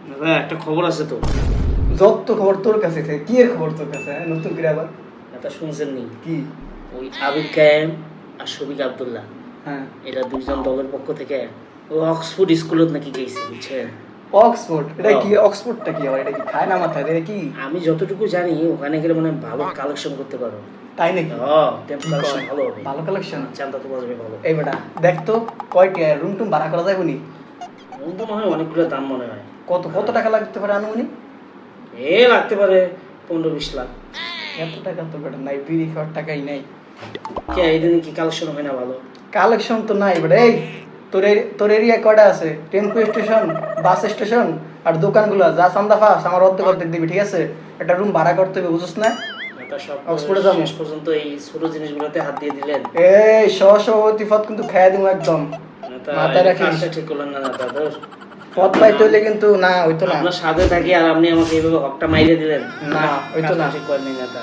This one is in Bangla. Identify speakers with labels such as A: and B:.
A: দাদা একটা খবর আছে তো।
B: যত খবর তোর কাছে থাকে, কি এর খবর তোর কাছে? নতুন করে আবার
A: এটা শুনছেন নি?
B: কি?
A: ওই আবির কায়েম আর শফিক আব্দুল্লাহ,
B: হ্যাঁ,
A: এরা দুইজন দলের পক্ষ থেকে ওই অক্সফোর্ড স্কুলত নাকি গেছে, বুঝছেন?
B: অক্সফোর্ড? এটা কি? অক্সফোর্ডটা কি আবার? এটা কি খায় না মাথায়? এটা কি?
A: আমি যতটুকু জানি ওখানে গেলে মানে ভালো কালেকশন করতে পারো।
B: তাই নাকি?
A: টেম্প
B: কি
A: কালেকশন
B: কয়?
A: ভালো হবে।
B: ভালো কালেকশন?
A: চান্দা তো বাজবে ভালো।
B: এই বেটা দেখ তো, কয়টি রুম টুম ভাড়া করা যাবে নি?
A: রুম তো মনে হয় অনেকগুলো দাম মনে হয়।
B: কত কত টাকা লাগতে পারে আনুমানিক?
A: লাগতে পারে 15-20 লাখ।
B: এত টাকা তো বেটা নাই, বিড়ি খাওয়ার টাকাই নাই।
A: কে এইদিন কি কালেকশন হয় না ভালো?
B: কালেকশন তো নাই বেটা। এই তোর এরিয়া কয়টা আছে? টেম্পো স্টেশন, বাস স্টেশন আর দোকানগুলো, যা চান্দা ফাস আমার অর্ধেক অর্ধেক দিবি, ঠিক আছে? একটা রুম ভাড়া করতে হবে, বুঝছ না?
A: এটা সব
B: অক্সফোর্ডে যাবো।
A: শেষ পর্যন্ত এই ছোট জিনিসগুলোতে হাত দিয়ে দিলেন।
B: এই সহসভাপতি পদ কিন্তু খেয়ে দিব একদম, মাথায় রাখিস।
A: কাজটা ঠিক করলেন না দাদা।
B: পদ পাইতে হইলে কিন্তু না, হইতো না।
A: আপনার সাথে থাকি আর আপনি আমাকে এইভাবে হকটা মাইরে দিলেন।
B: না, হইতো না।
A: কাজটা ঠিক করেন না দাদা।